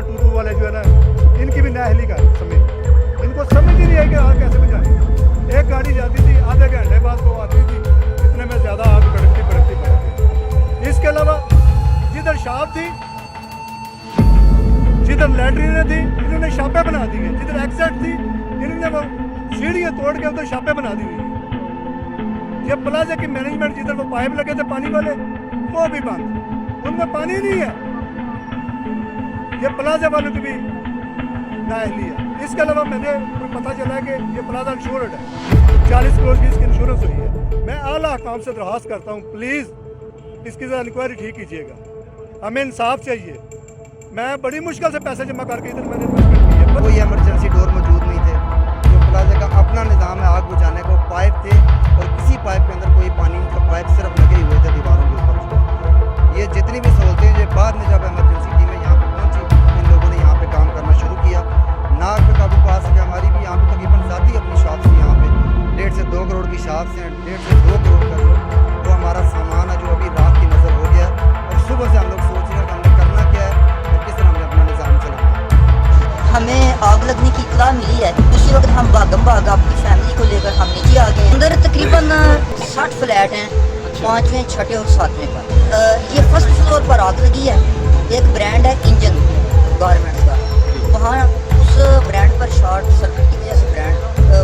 टूटू वाले जो है ना, इनकी भी नाअहली का समझ, इनको समझ ही नहीं है कि आग कैसे बुझाएं। एक गाड़ी जाती थी, आधे घंटे बाद वो आती थी, इतने में ज़्यादा आग भड़कती। इसके अलावा जिधर शॉप थी, जिधर लैट्रीनें थी, इन्होंने छापे बना दिए। जिधर एग्जिट थी, इन्होंने वो सीढ़ियाँ तोड़ के उधर छापे बना दी हुई है। ये प्लाजा की मैनेजमेंट, जिधर वो पाइप लगे थे पानी वाले, वो भी बंद, उनमें पानी नहीं है। ये प्लाजा वालों की भी नाअहली है। इसके अलावा मुझे पता चला है कि ये प्लाजा इंश्योर्ड है, 40 करोड़ की इसकी इंश्योरेंस हुई है। मैं आला काम से दरख्वास्त करता हूँ, प्लीज़ इसकी ज़रा इंक्वायरी ठीक कीजिएगा, हमें इंसाफ चाहिए। मैं बड़ी मुश्किल से पैसे जमा करके इधर मैंने इन्वेस्टमेंट की है। कोई इमरजेंसी डोर मौजूद नहीं थे। जो प्लाजा का अपना निज़ाम है आग बुझाने को, पाइप थे और किसी पाइप के अंदर कोई पानी का पाइप सिर्फ लगे हुए थे दीवारों के ऊपर। ये जितनी भी सहूलतें ये बाद में जब इमरजेंसी टीमें यहाँ पर पहुँची, इन लोगों ने यहाँ पे काम करना शुरू किया। ना आग पे काबू पा सके। हमारी भी यहाँ पे तकरीबन ज़ाती अपनी शॉप से यहाँ पे 1.5 से 2 करोड़ की शॉप से 1.5 से 2 करोड़ का जो हमारा सामान है, जो अभी रात की नज़र हो गया। और सुबह से हम लोग सोच रहे हैं कि हमने करना क्या है और किस तरह हमने अपना निज़ाम चलाना है। हमें आग लगने की इत्तला मिली है। उसी वक्त हम भागम भाग अपनी फैमिली को लेकर हम नीचे आ गए। अंदर तकरीबन 60 फ्लैट हैं, 5वें, 6ठे और 7वें पर। ये फर्स्ट फ्लोर पर आग लगी है। एक ब्रांड है इंजन गारमेंट्स का, वहाँ उस ब्रांड पर शॉर्ट सर्किट की वजह से ब्रांड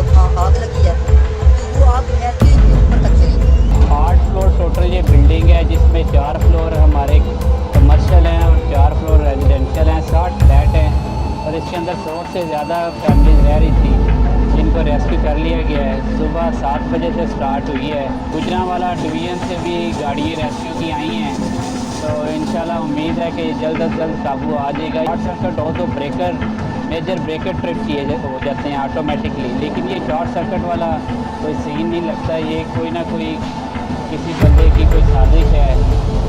वहाँ आग लगी है। तो वो आग फैलती हुई ऊपर तक चली गई। 8 फ्लोर टोटल ये बिल्डिंग है, जिसमें 4 फ्लोर हमारे कमर्शियल हैं और 4 फ्लोर रेजिडेंशियल हैं। 60 फ्लैट हैं और इसके अंदर 100 से ज़्यादा फैमिलीज रह रही थी, जिनको रेस्क्यू कर लिया गया है। सुबह 7 बजे से स्टार्ट हुई है। गुजरांवाला डिवीज़न से भी गाड़ी रेस्क्यू की आई हैं, तो इंशाल्लाह उम्मीद है कि जल्द अज जल्द काबू आ जाएगा। शॉर्ट सर्किट हो तो ब्रेकर, मेजर ब्रेकर ट्रिप किए हो जाते हैं ऑटोमेटिकली, लेकिन ये शॉर्ट सर्किट वाला कोई सीन नहीं लगता। ये कोई ना कोई किसी बंदे की कोई साजिश है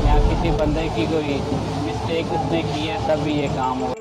या किसी बंदे की कोई मिस्टेक उसने की है, तब भी ये काम हो।